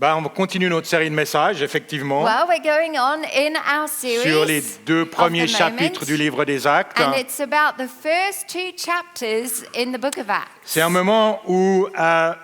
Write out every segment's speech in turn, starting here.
On continue notre série de messages, effectivement, Well, we're going on in our sur les series 2 of premiers the chapitres du moment, livre des Actes. and it's about the first 2 chapters in the book of Acts. C'est un moment où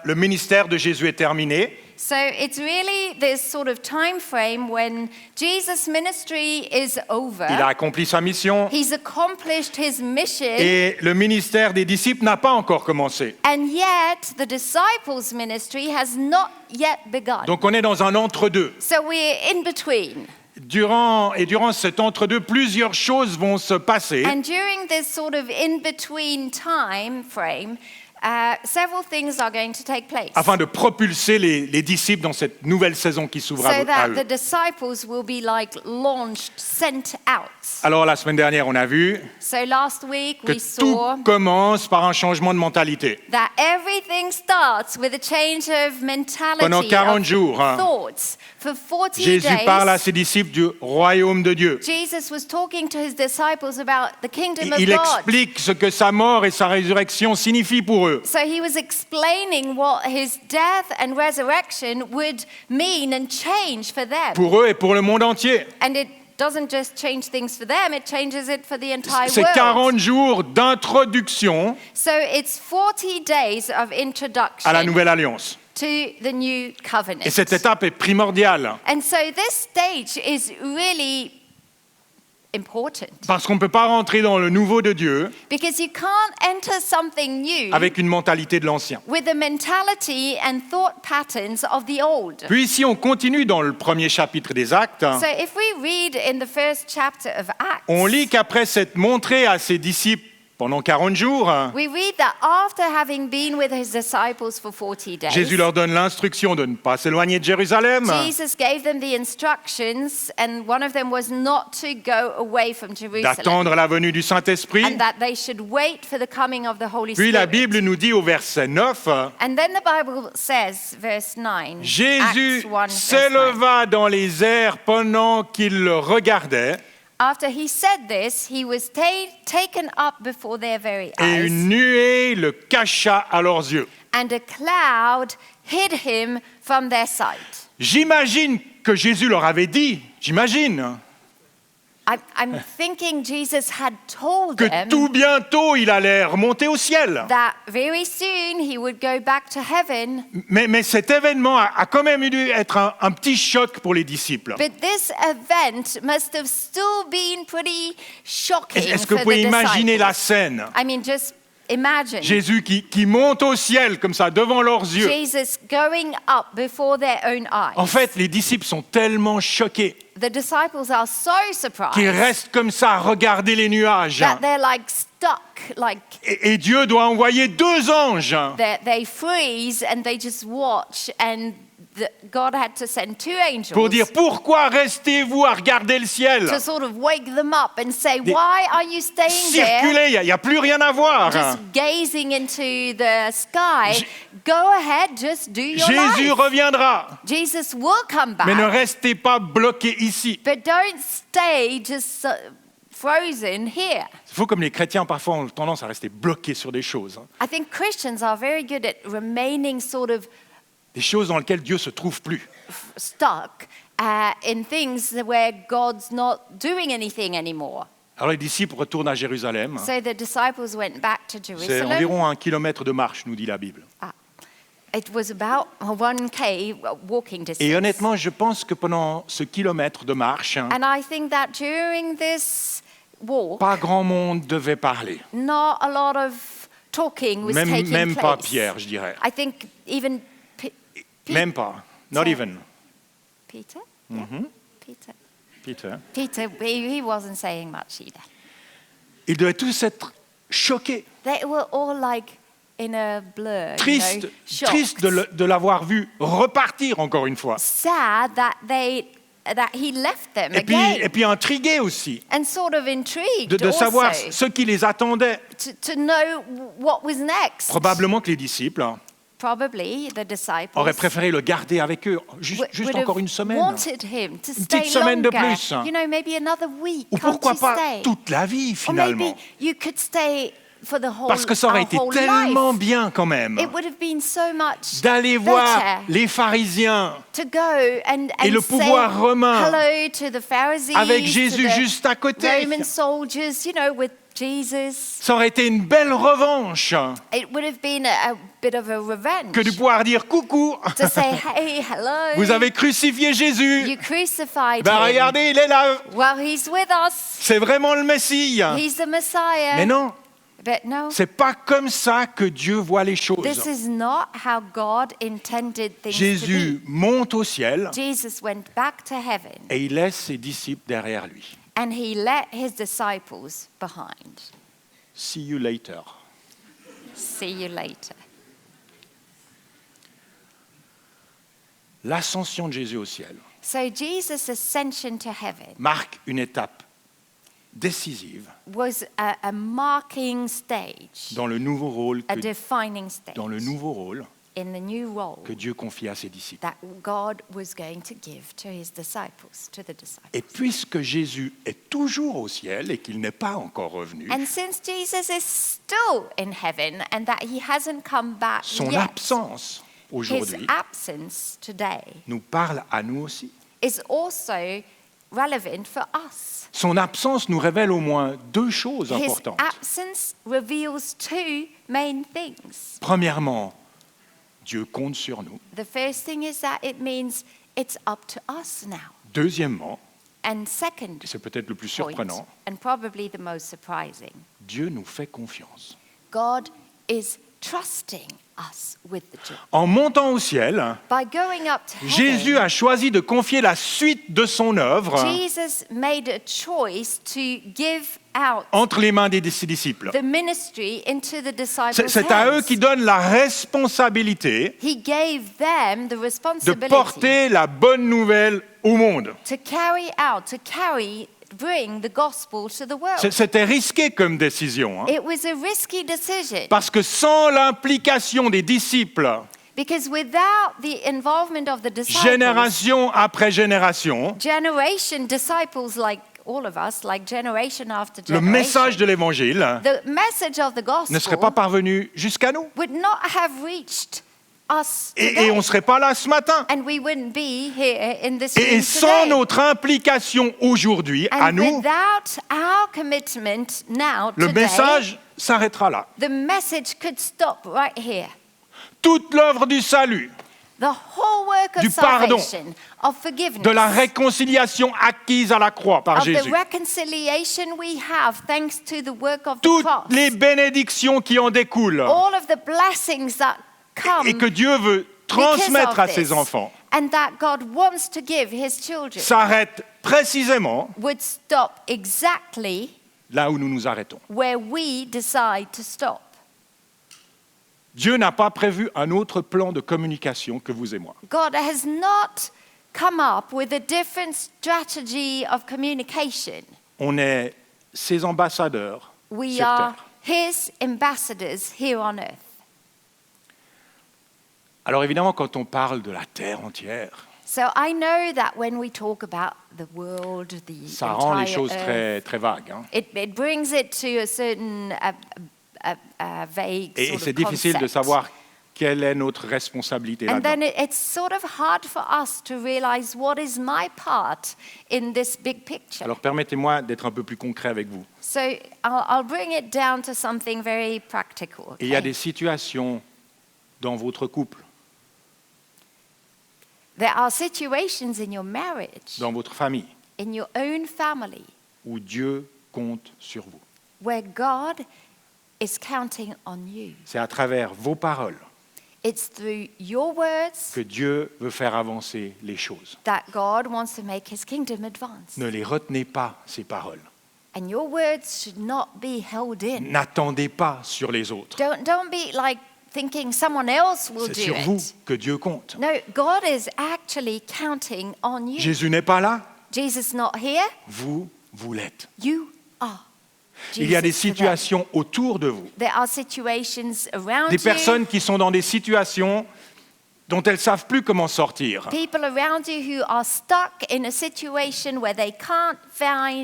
le ministère de Jésus est terminé. So it's really this sort of time frame when Jesus' ministry is over. Il a accompli sa mission He's accomplished his mission, et le ministère des disciples n'a pas encore commencé. and yet the disciples' ministry has not yet begun. Donc on est dans un entre-deux. So we're in between. Durant cet entre-deux, plusieurs choses vont se passer And during this sort of in-between time frame, several things are going to take place. afin de propulser les disciples dans cette nouvelle saison qui s'ouvre So à that eux. the disciples will be like launched, sent out. Alors la semaine dernière, on a vu So last week que we saw tout commence par un changement de mentalité. that everything starts with a change of mentality, Pendant 40 of jours, thoughts. For 40 Jésus days, parle à ses disciples du royaume de Dieu. Jesus was talking to his disciples about the kingdom of Il God. explique ce que sa mort et sa résurrection signifient pour eux. So he was explaining what his death and resurrection would mean and change for them. Pour eux et pour le monde entier. And it doesn't just change things for them, it changes it for the entire C'est world. 40 jours d'introduction So it's 40 days of introduction à la nouvelle alliance. to the new covenant. Et cette étape est primordiale. And so this stage is really important Parce qu'on ne peut pas rentrer dans le nouveau de Dieu because you can't enter something new avec une mentalité de l'ancien. with the mentality and thought patterns of the old. Puis si on continue dans le premier chapitre des Actes, So if we read in the first chapter of Acts, on lit qu'après s'être montré à ses disciples pendant 40 jours, we read that after having been with his disciples for 40 days, Jésus leur donne l'instruction de ne pas s'éloigner de Jérusalem, Jesus gave them the instructions, and one of them was not to go away from Jerusalem, d'attendre la venue du Saint-Esprit. and that they should wait for the coming of the Holy Puis la Spirit. Bible nous dit au verset 9, And then the Bible says, verse 9, Jésus Acts 1, verse 9, s'éleva dans les airs pendant qu'il le regardait, after he said this, he was taken up before their very et eyes, une nuée le cacha à leurs yeux. and a cloud hid him from their sight. J'imagine que Jésus leur avait dit, j'imagine, I'm thinking Jesus had told que them tout bientôt il allait remonter au ciel. that very soon he would go back to heaven. Mais cet événement a quand même dû être un petit choc pour les disciples. But this event must have still been pretty shocking Est-ce que for vous pouvez the imaginer la disciples. scène? I mean, just imagine Jésus qui monte au ciel comme ça devant leurs yeux. Jesus going up before their own eyes. En fait, les disciples sont tellement choqués The disciples are so surprised qu'ils restent comme ça à regarder les nuages. that they're like stuck, like Et Dieu doit envoyer 2 anges they freeze and they just watch, and God had to send 2 angels pour dire pourquoi restez-vous à regarder le ciel? to sort of wake them up and say, why are you staying there Circulez, il n'y a plus rien à voir. just gazing into the sky? Go ahead, just do your Jésus life. reviendra. Jesus will come back. Mais ne restez pas bloqués ici. But don't stay just frozen here. Il faut comme les chrétiens parfois ont tendance à rester bloqués sur des choses. I think Christians are very good at remaining sort of Des choses dans lesquelles Dieu ne se trouve plus. stuck in things where God's not doing anything anymore. Alors les disciples retournent à Jérusalem. So the disciples went back to C'est Jerusalem. environ 1 kilomètre de marche, nous dit la Bible. It was about 1K walking distance. Et honnêtement, je pense que pendant ce kilomètre de marche, And I think that during this walk, pas grand monde devait parler. not a lot of talking was taking Même place. pas Pierre, je dirais. I think even Même pas. Not So- even. Peter? Yeah. Peter. Peter. Peter, he wasn't saying much either. Ils devaient tous être choqués, They were all like in a blur, tristes, shocked. tristes de l'avoir vu repartir encore une fois. Sad that he left them Et again. puis intrigués aussi And sort of intrigued de savoir also ce qui les attendait. to know what was next. Probablement que les disciples Probably the disciples auraient préféré le garder avec eux juste would encore have une semaine. wanted him to Une stay petite semaine de longer. plus. You know, maybe another week. Ou Can't pourquoi you pas stay? toute la vie Or maybe finalement. you could stay for the whole, Parce que ça aurait été our whole tellement life. bien quand même It would have been so much d'aller voir better les pharisiens to go and et le say pouvoir romain hello to the Pharisees, avec Jésus to the juste à côté. Roman soldiers, with Jesus. Ça aurait été une belle revanche It would have been a bit of a revenge que de pouvoir dire coucou, to say, hey, hello, vous avez crucifié Jésus. you crucified Ben him. regardez, il est là. Well, he's with us. C'est vraiment le Messie. He's the Messiah. Mais non, But no, c'est pas comme ça que Dieu voit les choses. this is not how God intended things Jésus monte au ciel to be. Jesus went back to heaven et il laisse ses disciples derrière lui. and he let his disciples behind. See you later. See you later. L'ascension de Jésus au ciel So Jesus' ascension to heaven marque une étape décisive was a marking stage, dans le nouveau rôle a defining stage dans le nouveau rôle in the new role que Dieu confie à ses disciples. that God was going to give to his disciples, to the disciples. Et puisque Jésus est toujours au ciel et qu'il n'est pas encore revenu, And since Jesus is still in heaven and that he hasn't come back son yet, absence his aujourd'hui absence today nous parle à nous aussi. is also relevant for us. Son absence nous révèle au moins deux choses His importantes. absence reveals two main things. Premièrement, Dieu compte sur nous. The first thing is that it means it's up to us now. Deuxièmement, And second et c'est peut-être le plus point, surprenant, and probably the most surprising, Dieu nous fait confiance. God is trusting us with the job. En montant au ciel, By going up to Jésus heaven, a choisi de confier la suite de son œuvre Jesus made a choice to give out entre les mains de ses disciples. the ministry into the disciples' C'est à eux hands. qui donne la responsabilité He gave them the de responsibility porter la bonne nouvelle au monde. to bring the gospel to the world. C'était risqué comme décision, hein, It was a risky decision parce que sans l'implication des disciples, because without the involvement of the disciples, génération après génération, disciples like all of us, like generation after le generation, message de l'Évangile the message of the ne serait pas gospel parvenu jusqu'à nous. would not have reached us Et today. on ne serait pas là ce matin. And we wouldn't be here in this Et room sans today. notre implication aujourd'hui, à And nous, without our commitment now, le today, message s'arrêtera là. the message could stop right here. Toute l'œuvre du salut, The whole work of Du pardon, salvation, of forgiveness, de la réconciliation acquise à la croix par of the Jésus, reconciliation we have thanks to the work of the toutes cross, les bénédictions qui en découlent all of the blessings that come et que Dieu veut transmettre because à of ses this, enfants, and that God wants to give his children, s'arrête précisément would stop exactly là où nous nous arrêtons. where we decide to stop. Dieu n'a pas prévu un autre plan de communication que vous et moi. God has not come up with a different strategy of communication. On est ses ambassadeurs We sur are terre. his ambassadors here on earth. Alors évidemment, quand on parle de la terre entière, So I know that when we talk about the world, the ça rend les entire choses earth, très, très vagues, hein. it brings it to a certain vague Et sort c'est of difficile de concept. savoir quelle est notre responsabilité And then là-dedans. it's sort of hard for us to realize what is my part in this big picture. Alors permettez-moi d'être un peu plus concret avec vous. So I'll bring it down to something very practical. Et il y a okay? des situations dans votre couple, There are situations in your marriage, dans votre famille, in your own family, où Dieu compte sur vous. where God is counting on you. C'est à travers vos paroles It's through your words que Dieu veut faire avancer les choses. that God wants to make his kingdom advance. Ne les retenez pas, ces paroles. And your words should not be held in. N'attendez pas sur les autres. Don't be like thinking someone else will C'est do sur vous it. que Dieu compte. No, God is actually counting on you. Jésus n'est pas là, Jesus not here, vous l'êtes. you are. Il y a des Jesus to them. situations autour de vous, There are situations around des you, personnes qui sont dans des situations dont elles ne savent plus comment sortir. people around you who are stuck in a situation where they can't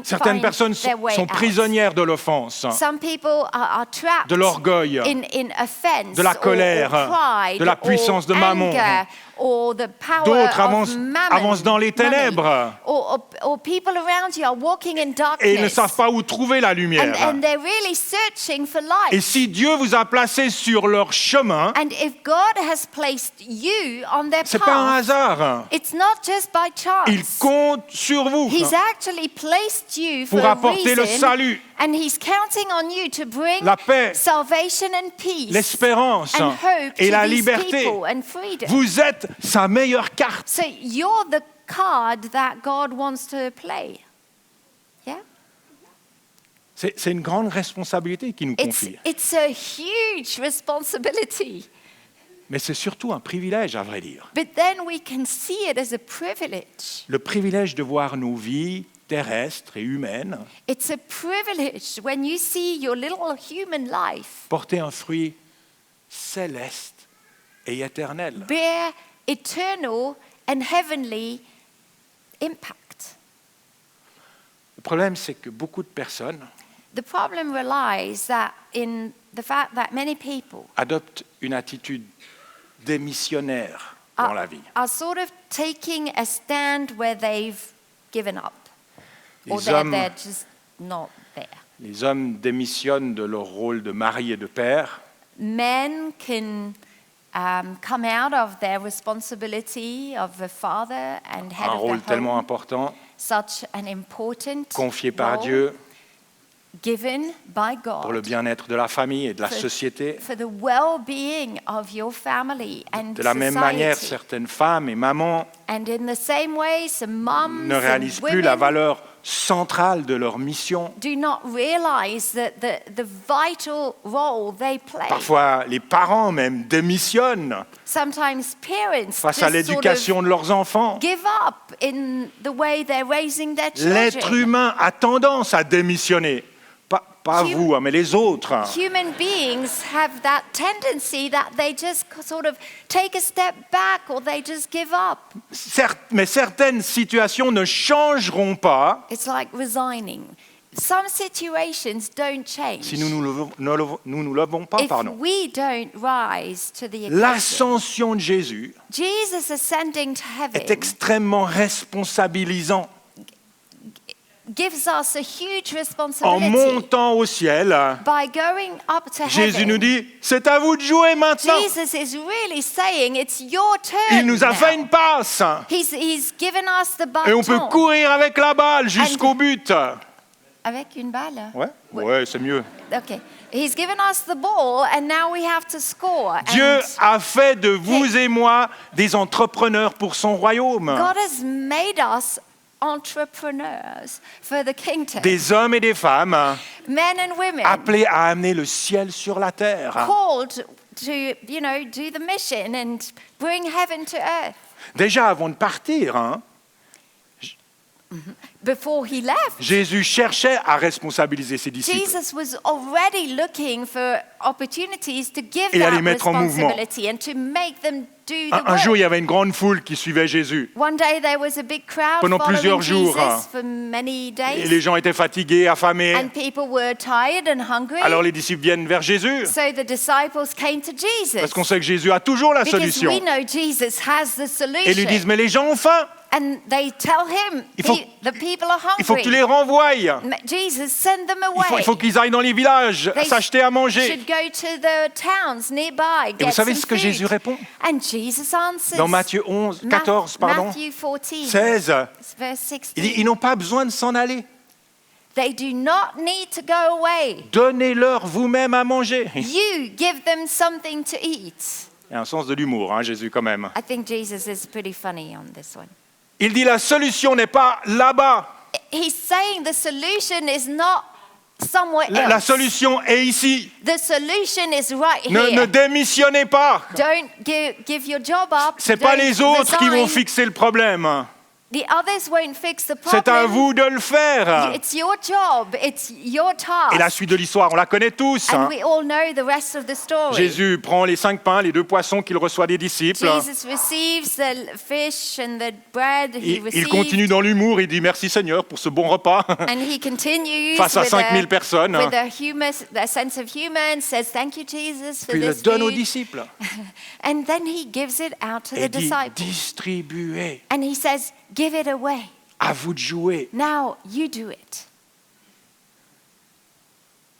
Certaines personnes their way sont out. prisonnières de l'offense, Some people are trapped de l'orgueil, in offense, de la colère, or pride, de la puissance de or Mammon. anger, or the power D'autres of avancent dans les ténèbres. money. Or people around you are walking in darkness. Et ils ne savent pas où trouver la lumière. and they're really searching for light. Et si Dieu vous a placé sur leur chemin, And if God has placed you on their c'est pas un path, hasard. it's not just by chance. Il compte sur vous He's actually placed you for pour a apporter le reason, salut, and He's counting on you to bring la paix, salvation and peace l'espérance and hope et to la these liberté. people and freedom. Vous êtes sa meilleure carte. So you're the card that God wants to play. Yeah? C'est une grande responsabilité qu'il nous confie. It's a huge responsibility. Mais c'est surtout un privilège, à vrai dire. But then we can see it as a privilege. Le privilège de voir nos vies terrestres et humaines It's a privilege when you see your little human life porter un fruit céleste et éternel. bear eternal and heavenly impact. Le problème, c'est que beaucoup de personnes The problem relies that in the fact that many people adoptent une attitude démissionnaire dans la vie. are sort of taking a stand where they've given up, or Les they're just not there. Les hommes démissionnent de leur rôle de mari et de père. Men can come out of their responsibility of a father and head Un of rôle the tellement home, important, such an important confié par role Dieu given by pour le God bien-être de la famille et de la société. for the well-being of your family and De la même manière, society. certaines femmes et mamans And in the same way, some moms ne and réalisent plus la women valeur centrale de leur mission. do not realize that the vital role they play. Parfois, les parents même démissionnent Sometimes parents face à just sort l'éducation de leurs enfants. of give up in the way they're raising their L'être children. humain a tendance à démissionner. Pas Hum- vous, hein, mais les autres. Human beings have that tendency that they just sort of take a step back or they just give up. Mais certaines situations ne changeront pas It's like resigning. Some situations don't change si nous nous levons pas. if we don't rise to the occasion. L'ascension de Jésus Jesus ascending to est heaven extrêmement responsabilisant. gives us a huge En responsibility. montant au ciel, By going up to Jésus heaven, nous dit, c'est à vous de jouer maintenant. Jesus is really saying it's your turn. Il nous a now. fait une passe. He's given us the Et on peut baton. courir avec la balle jusqu'au but. Avec une balle. Ouais, c'est mieux. Okay. He's given us the ball and now we have to score. Dieu And a fait de vous et moi des entrepreneurs pour son royaume. God has made us entrepreneurs for the kingdom. Des hommes et des femmes Men and women appelés à amener le ciel sur la terre. called to, do the mission and bring heaven to earth. Déjà avant de partir, Before he left, Jésus cherchait à responsabiliser ses disciples. Jesus was already looking for opportunities to give Et à les that mettre en mouvement. responsibility and to make them do the Un jour, work. il y avait une grande foule qui suivait Jésus. One day there was a big crowd Pendant following plusieurs jours, Jesus for many Et days, les gens étaient fatigués, affamés. and people were tired and hungry. Alors les disciples viennent vers Jésus. So the disciples came to Jesus Parce qu'on sait que Jésus a toujours la because solution. we know Jesus has the Et ils lui disent, solution. mais les gens ont faim. And they tell him, Il faut- the people are Il faut que tu hungry. les renvoies. Jesus, send them Il away. faut qu'ils aillent dans les villages They s'acheter à manger. should go to the towns nearby, Et vous get savez some ce que food. Jésus répond? And Jesus answers. Dans Matthieu 14, pardon, Matthew 14, 16, verse 16. il dit, ils n'ont pas besoin de s'en aller. They do not need to go away. Donnez-leur vous-même à manger. Il You give them something to eat. y a un sens de l'humour, hein, Jésus, quand même. I think Jesus is pretty funny on this one. Il dit, la solution n'est pas là-bas. He's saying the solution is not somewhere La else. solution est ici. The solution is right Ne here. démissionnez pas. Don't give your job up. C'est pas Don't les autres qui vont resign. fixer le problème. The others won't fix the C'est à problem. vous de le faire. It's your job. It's your task. Et la suite de l'histoire, on la connaît tous. And we all know the rest of the story. Jésus prend les 5 pains, les 2 poissons qu'il reçoit des disciples. Jesus receives the fish and the bread he Il received. continue dans l'humour, il dit merci Seigneur pour ce bon repas. And he continues Face à 5000 personnes. with a sense of humor and says, thank you, Jesus, for Puis il le this donne aux food. disciples. And then he gives it out to Et the dit disciples. distribuez, And he says, give it away. à vous de jouer. Now you do it.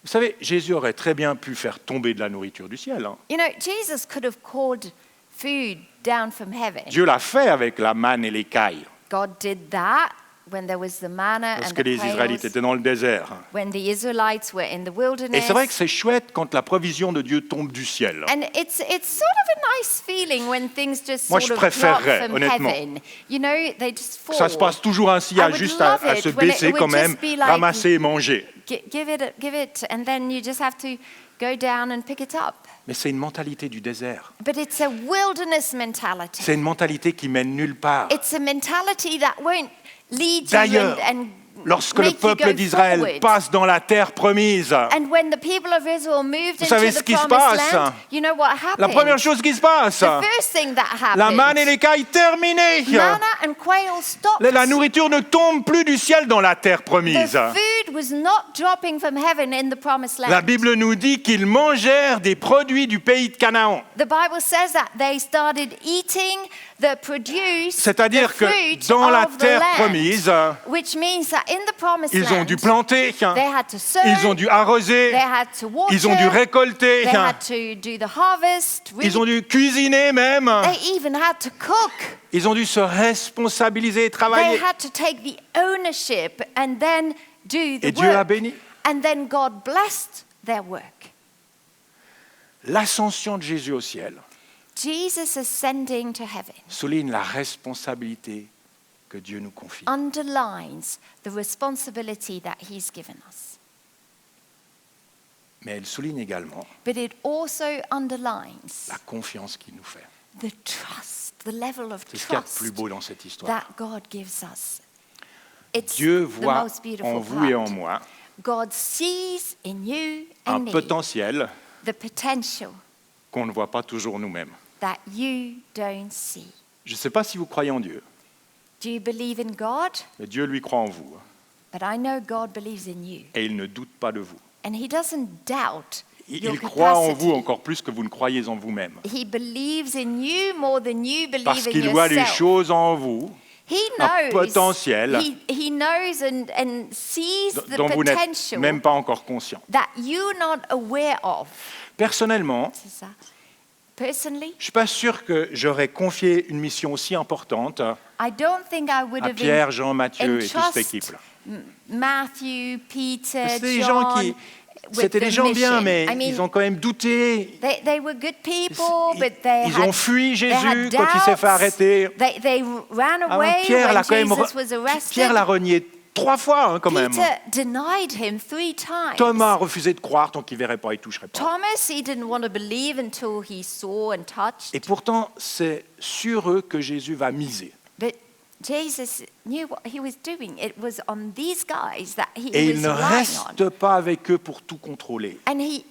Vous savez, Jésus aurait très bien pu faire tomber de la nourriture du ciel. Hein. You know, Jesus could have called food down from heaven. Dieu l'a fait avec la manne et l'écaille, God did that when there was the manna parce and que the les Israélites quails, étaient dans le désert. when the Israelites were in the Et wilderness. c'est vrai que c'est chouette quand la provision de Dieu tombe du ciel. And it's sort of a nice feeling when things just Moi, sort je of drop préférerais, from honnêtement. heaven. You know, they just fall. Ça se passe toujours ainsi, à I would juste love à it se when it baisser would quand même, just be like- ramasser et manger. Give it, and then you just have to go down and pick it up. Mais c'est une mentalité du désert. But it's a wilderness mentality. C'est une mentalité qui mène nulle part. It's a mentality that won't lead you D'ailleurs, and lorsque le make you peuple go d'Israël forward. passe dans la terre promise, And when the people of Israel moved Vous savez into ce the qui se promised passe? land, you know what happened? la première chose qui se passe, The first thing that happened, la manne et l'écaille terminée. manna and quail stopped. La nourriture ne tombe plus du ciel dans la terre The promise. food was not dropping from heaven in the promised land. La Bible nous dit qu'ils mangèrent des produits du pays de Canaan. The Bible says that they started eating the produce, C'est-à-dire the que fruit dans la of the terre land, promise, which means that in the promised ils ont land, dû planter, they had to sow, ils ont dû arroser, they had to water, ils ont dû récolter, they had to do the harvest, ils ont dû cuisiner même, they even had to cook. ils ont dû se responsabiliser et They travailler. had to take the ownership and then do the Et Dieu a work. béni. And then God blessed their work. L'ascension de Jésus au ciel Jesus ascending to heaven souligne la responsabilité que Dieu nous confie. underlines the responsibility that he's given us. Mais elle souligne également But it also underlines la confiance qu'il nous fait. the trust, the level of C'est ce qu'il y a de trust plus beau dans cette histoire. that God gives us. It's Dieu the voit most beautiful en vous et en part. moi God sees in you un and me potentiel the potential qu'on ne voit pas toujours nous-mêmes. that you don't see. Je ne sais pas si vous croyez en Dieu, Do you believe in God? mais Dieu lui croit en vous But I know God believes in you. et il ne doute pas de vous. And he doesn't doubt your Il croit en capacity. vous encore plus que vous ne croyez en vous-même. He believes in you more than you believe Parce in qu'il voit les yourself. choses en vous He un knows. potentiel He knows and sees the dont vous n'êtes potential même pas encore conscient. that you're not aware of. Personnellement, C'est ça. Personally, je ne suis pas sûr que j'aurais confié une mission aussi importante I don't think I would à have Pierre, Jean, Matthieu et toute entrust cette équipe. Matthew, Peter, C'était des gens John. qui, with c'était the des gens bien, mission. mais I mean, ils ont quand même douté. they were good people, but they Ils had, ont fui they had Jésus quand il s'est fait doubts. arrêter. They ran Ah, away Pierre when l'a quand même, Jesus was arrested. Pierre l'a renié 3 fois hein, quand même. Peter denied him 3 times. Thomas a refusé de croire tant qu'il ne verrait pas, il ne toucherait pas. Thomas, he didn't want to believe until he saw and touched. Et pourtant, c'est sur eux que Jésus va miser. But Jesus knew what he was doing. It was on these guys that he Et was il ne relying on. reste pas avec eux pour tout contrôler. And he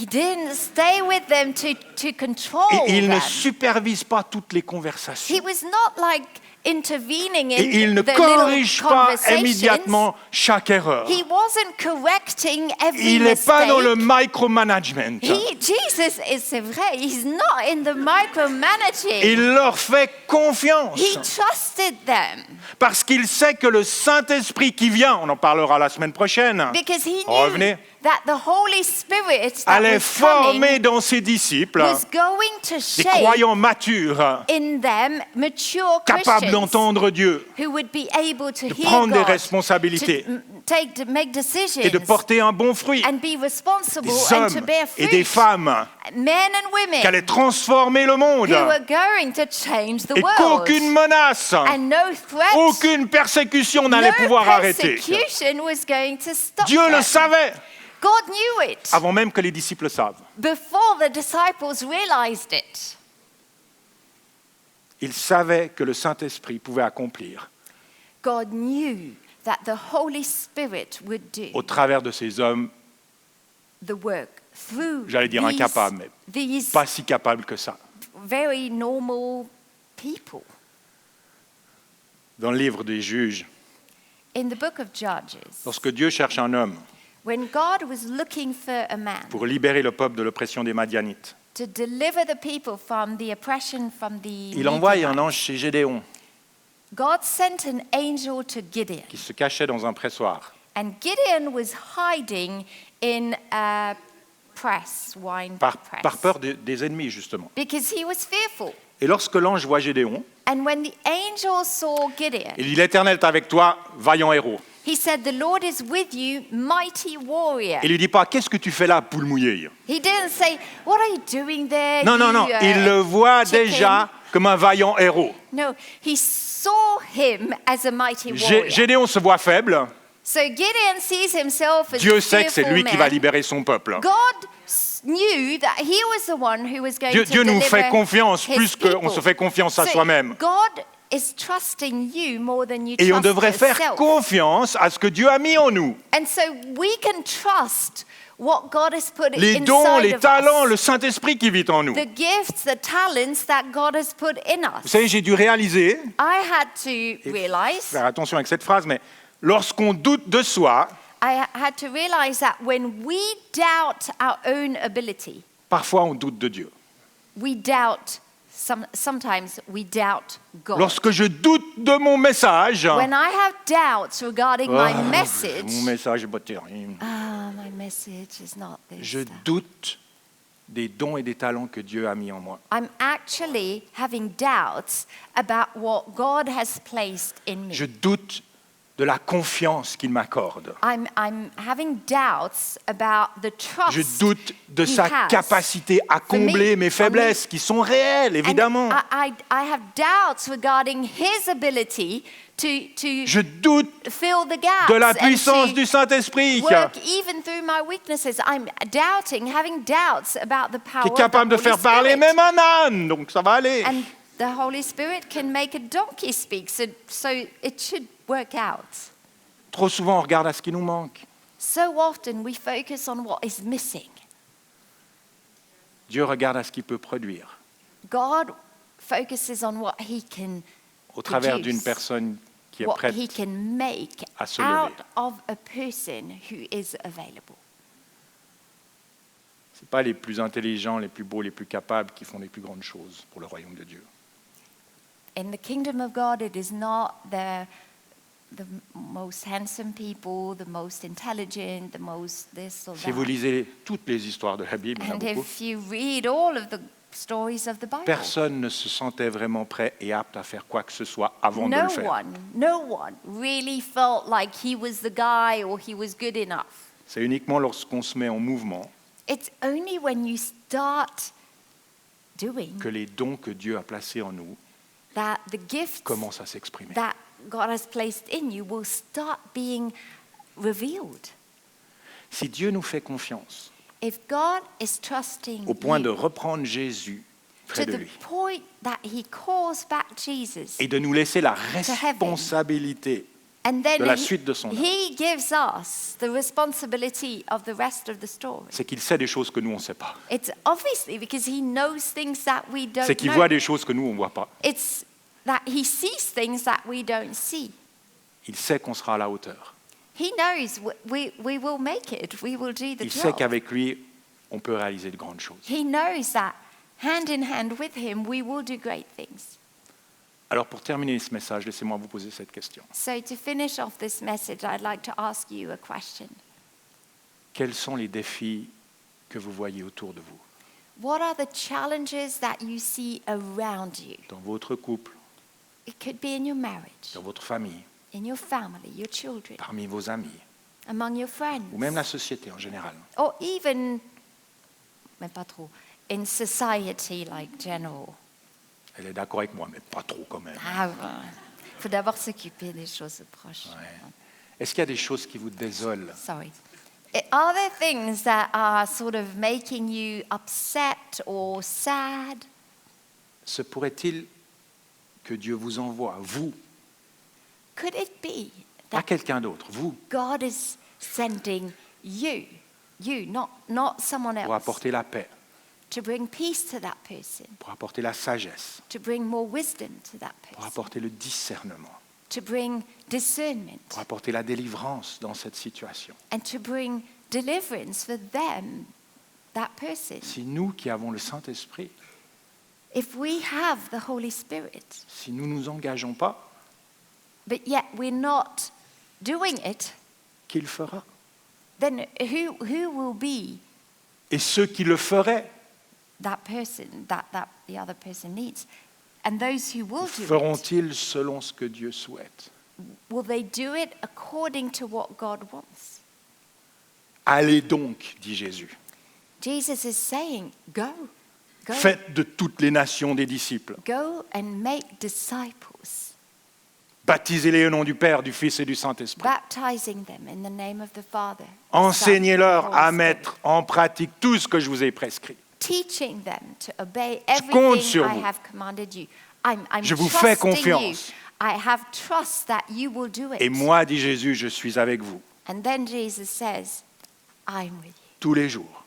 didn't stay with them to control Et il ne them. supervise pas toutes les conversations. He was not like intervening in Et il ne the little corrige pas conversations. immédiatement chaque erreur. He wasn't correcting every Il n'est mistake. pas dans le micromanagement. Jesus is, c'est vrai, he's not in the micromanaging. Il leur fait confiance. He trusted them Parce qu'il sait que le Saint-Esprit qui vient, on en parlera la semaine prochaine, because he knew revenez, that the Holy Spirit that allait was former coming dans ses disciples was going to des shape croyants matures, in them mature capables Christians d'entendre Dieu, who would be able to de hear prendre des God, responsabilités to make decisions et de porter un bon fruit. and be responsible Des and to hommes bear et fruit. des femmes Men and women qui allaient transformer le monde who are going to change the et world. qu'aucune menace, And no threat, aucune persécution n'allait no pouvoir arrêter. persecution was going to stop Dieu them. le savait God knew it avant même que les disciples savent. before the disciples realized it. Il savait que le Saint-Esprit pouvait accomplir God knew that the Holy Spirit would do au travers de ces hommes, the work through j'allais dire incapables, mais these pas si capables que ça. very normal people. Dans le livre des Juges, In the book of Judges, lorsque Dieu cherche un homme when God was looking for a man pour libérer le peuple de l'oppression des Madianites, to deliver the people from the oppression from the il envoie un Midianites, ange chez Gédéon God sent an angel to Gideon. qui se cachait dans un pressoir. And Gideon was hiding in a wine Par press, peur des ennemis, justement. because he was fearful. Et lorsque l'ange voit Gédéon, And when the angel saw Gideon, il dit « L'Éternel est avec toi, vaillant héros ». he said, "The Lord is with you, mighty warrior." Il lui dit pas « Qu'est-ce que tu fais là, poule mouillée » He didn't say, "What are you doing there?" Non, non, you, non, il le voit chicken?" déjà comme un vaillant héros. No, he saw him as a mighty warrior. Gédéon se voit faible. So Gideon sees himself as Dieu a sait que c'est fearful lui qui va man. libérer son peuple. God knew that he was the one who was going Dieu to nous deliver fait confiance his plus qu'on people. se fait confiance à So soi-même. God is trusting you more than you Et on trust devrait faire yourself. confiance à ce que Dieu a mis en nous. And so we can trust what God has put Les inside dons, les of talents, us. le Saint-Esprit qui vit en nous. The gifts, the talents that God has put in Vous us. savez, j'ai dû réaliser, I had to realize, faire attention avec cette phrase, mais lorsqu'on doute de soi, I had to realize that when we doubt our own ability, parfois on doute de Dieu. we doubt, sometimes we doubt God. Lorsque je doute de mon message, When I have doubts regarding my mon message, message est pas terrible. my message is not this. Je that. doute des dons et des talents que Dieu a mis en moi. I'm actually having doubts about what God has placed in me. Je doute de la confiance qu'il m'accorde. I'm having doubts about the trust. Je doute de He sa has capacité à for me, combler mes for me. faiblesses, qui sont réelles, And évidemment. I have doubts regarding His ability to Je doute fill the gaps de la and puissance to du Saint-Esprit, qui work even through my weaknesses. I'm doubting, having doubts about the power est capable de of the Holy faire parler Spirit. même un âne, donc ça va aller. And the Holy Spirit can make a donkey speak, so it should work out. Trop souvent, on regarde à ce qui nous manque. So often we focus on what is missing. Dieu regarde à ce qu'il peut produire God focuses on what He can au travers produce, d'une personne qui est what prête. He can make à se lever. out of a person who is available. Ce pas les plus intelligents, les plus beaux, les plus capables qui font les plus grandes choses pour le royaume de Dieu. In the kingdom of God, it is not the most handsome people, the most intelligent, the most this or Si vous that. lisez toutes les histoires de la Bible, il y en a And beaucoup, if you read all of the stories of the Bible, personne ne se sentait vraiment prêt et apte à faire quoi que ce soit avant de le faire. no one really felt like he was the guy or he was good enough. C'est uniquement lorsqu'on se met en mouvement It's only when you start doing que les dons que Dieu a placés en nous that the gifts commencent à s'exprimer. that God has placed in you will start being revealed. Si Dieu nous fait confiance If God is trusting au point de you reprendre Jésus près to de the lui point that he calls back Jesus, et de nous laisser la heaven. responsabilité and then de la suite de son œuvre, he gives us the responsibility of the rest of the story. c'est qu'il sait des choses que nous, on ne sait pas. It's obviously because he knows things that we don't C'est qu'il know. voit des choses que nous, on ne voit pas. It's that he sees things that we don't see. Il sait qu'on sera à la hauteur. He knows we will make it. We will do the Il sait job. qu'avec lui, on peut réaliser de grandes choses. He knows that hand in hand with him, we will do great things. Alors pour terminer ce message, laissez-moi vous poser cette question. So to finish off this message, I'd like to ask you a question. Quels sont les défis que vous voyez autour de vous, What are the challenges that you see around you? dans votre couple, It could be in your marriage, dans votre famille, in your family, your children, parmi vos amis, among your friends, ou même la société en général. or even, mais pas trop, in society like general. Elle est d'accord avec moi, mais pas trop quand même. Ah, faut d'abord s'occuper des choses proches. Ouais. Est-ce qu'il y a des choses qui vous désolent? Sorry. Are there things that are sort of making you upset or sad? Se pourrait-il que Dieu vous envoie, vous, Could it be pas that quelqu'un d'autre, vous, God is sending you, not someone pour else, apporter la paix, to bring peace to that person, pour apporter la sagesse, to bring more wisdom to that pour person, apporter le discernement, to bring discernment, pour apporter la délivrance dans cette situation. and to bring deliverance for them, that person? Si nous qui avons le Saint-Esprit, If we have the Holy Spirit, si nous ne nous engageons pas, but yet we're not doing it, qui le fera? then who will be Et ceux qui le feraient, that person that the other person needs? And those who will do it, feront-ils selon ce que Dieu souhaite? will they do it according to what God wants? Allez donc, dit Jésus. Jesus is saying, go, Faites de toutes les nations des disciples. go and make disciples, Baptisez-les au nom du Père, du Fils et du Saint-Esprit. baptizing them in the name of the Father, the Son, Enseignez-leur and the à Holy mettre en pratique tout ce que je vous ai prescrit. Spirit. Teaching them to obey compte everything sur I vous. have commanded you. I'm Je vous fais trusting you. confiance. I have trust that you will do it. Et moi, dit Jésus, je suis avec vous And then Jesus says, I'm with you tous les jours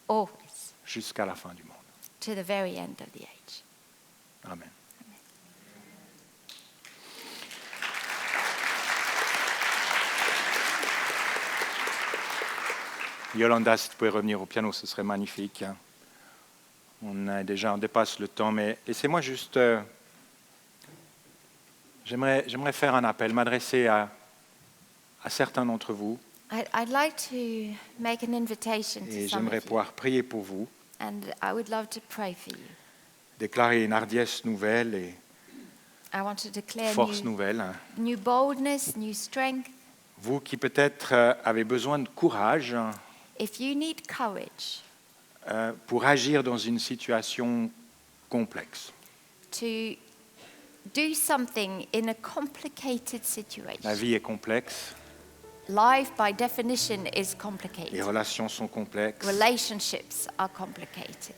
always jusqu'à la fin du monde. to the very end of the age. Amen. Yolanda, si tu pouvais revenir au piano, ce serait magnifique. On dépasse le temps, mais laissez-moi juste... j'aimerais faire un appel, m'adresser à certains d'entre vous, I'd like to make an invitation et to some j'aimerais of you, pouvoir prier pour vous, and I would love to pray for you. déclarer une hardiesse nouvelle et I want to declare force nouvelle. new boldness, new strength. Vous qui peut-être avez besoin de courage If you need courage pour agir dans une situation complexe. to do something in a complicated La situation. vie est complexe, Life, by definition, is les complicated. relations sont complexes, Relationships are complicated.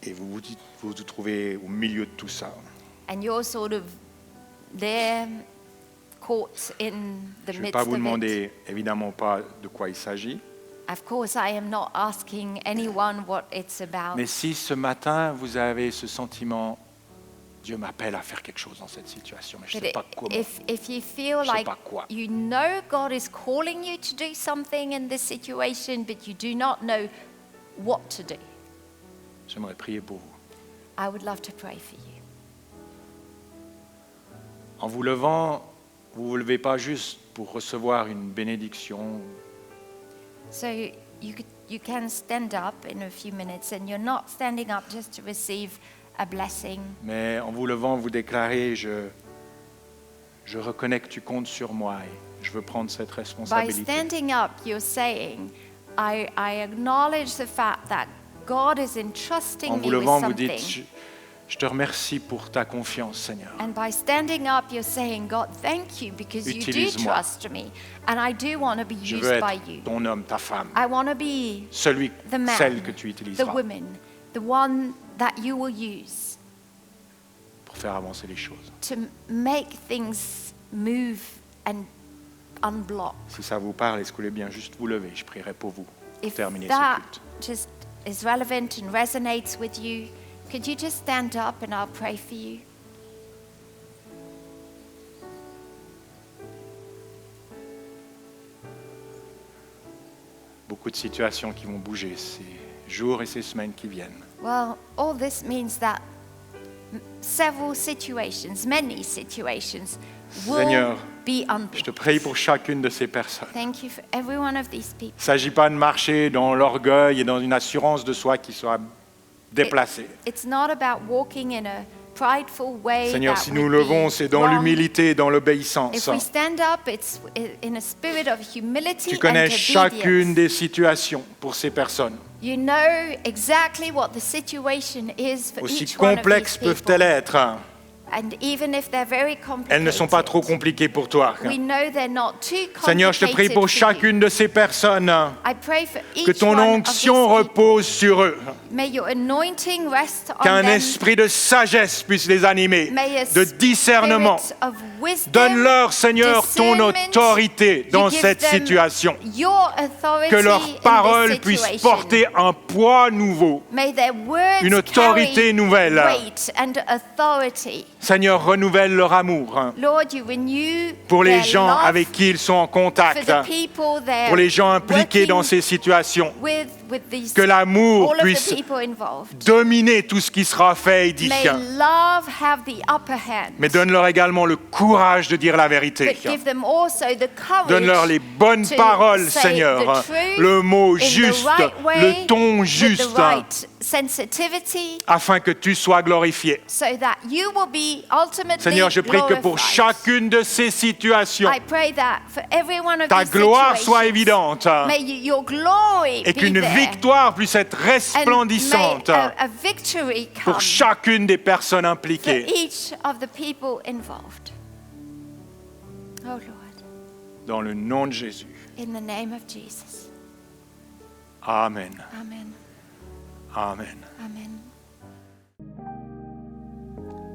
et vous vous trouvez au milieu de tout ça. And you're sort of there, caught in the Je ne vais midst pas vous of it. demander évidemment pas de quoi il s'agit, Of course, I am not asking anyone what it's about. mais si ce matin vous avez ce sentiment, Dieu m'appelle à faire quelque chose dans cette situation, mais je ne But sais pas comment. if you feel Je sais like pas quoi. you know God is calling you to do something in this situation, but you do not know what to do, J'aimerais prier pour vous. I would love to pray for you. En vous levant, vous ne vous levez pas juste pour recevoir une bénédiction, So you can stand up in a few minutes, and you're not standing up just to receive a blessing. mais en vous levant, vous déclarez, je reconnais que tu comptes sur moi et je veux prendre cette By responsabilité. standing up, you're saying, I acknowledge the fact that God is entrusting En me vous with levant, vous something. dites, je te remercie pour ta confiance, Seigneur. And by standing up, you're saying, God, thank you because you do Utilise-moi. trust me. And I do want to be Je used veux by être you. ton homme, ta femme, I want to be celui, the man, celle que tu the utiliseras woman, the one that you will use pour faire avancer les choses. to make things move and unblock. Si ça vous parle, est-ce que vous voulez bien juste vous lever? Je prierai pour vous pour If terminer ce that culte. just is relevant and resonates with you, could you just stand up and I'll pray for you? Beaucoup de situations qui vont bouger ces jours et ces semaines qui viennent. Well, all this means that several situations, many situations, will Seigneur, be Je te unblocked. prie pour chacune de ces personnes. Thank you for every one of these people. Il ne s'agit pas de marcher dans l'orgueil et dans une assurance de soi qui sera déplacée. It's not about walking in a prideful way. Seigneur, that si nous would levons, be c'est dans wrong. l'humilité et dans l'obéissance. If we stand up, it's in a spirit of humility Tu and connais chacune obedience. des situations pour ces personnes. You know exactly what the situation is for Aussi each one of these complexes people. peuvent-elles être, And even if they're very elles ne sont pas complicated, trop compliquées pour toi. we know they're not too complicated. Seigneur, je te prie pour for you. chacune de ces personnes, I pray for each que ton one of onction these people. repose sur eux, May your anointing rest on qu'un them. esprit de sagesse puisse les animer, May a de discernement. spirit of wisdom, Donne-leur, Seigneur, ton discernment. autorité dans You give cette them situation. your authority Que leur in parole this puisse situation. porter un poids nouveau. May their words une autorité carry nouvelle. weight and authority. Seigneur, renouvelle leur amour Lord, you renew pour les their gens love avec qui ils sont en for contact, the people they're pour les gens impliqués dans working ces situations. with these, Que l'amour all of puisse the people involved. dominer tout ce qui sera fait et dit. May love have the upper hand. Mais donne-leur également le courage de dire la vérité. But give them also the courage Donne-leur les bonnes to paroles, say Seigneur, the truth le mot in juste, the right way, le ton with juste, the right sensitivity, afin que tu sois glorifié. so that you will be ultimately Seigneur, je prie que pour glorified. chacune de ces situations, I pray that for every one of ta these gloire situations, soit évidente may your glory et be qu'une there. victoire puisse être And may resplendissante a victory come pour chacune des personnes for impliquées. each of the people involved. Oh Lord, Dans le nom de Jésus. in the name of Jesus. Amen. Amen. Amen. Amen.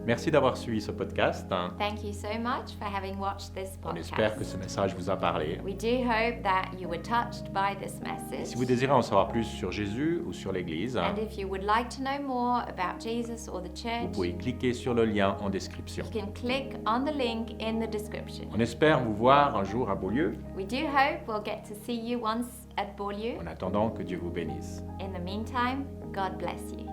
Merci d'avoir suivi ce podcast. Thank you so much for having watched this On podcast. espère que ce message vous a parlé. We do hope that you were touched by this message. Si vous désirez en savoir plus sur Jésus ou sur l'Église, And if you would like to know more about Jesus or the vous church, pouvez cliquer sur le lien en description. you can click on the link in the description. On espère vous voir un jour à Beaulieu. We do hope we'll get to see you once at Beaulieu. En attendant, que Dieu vous bénisse. In the meantime, God bless you.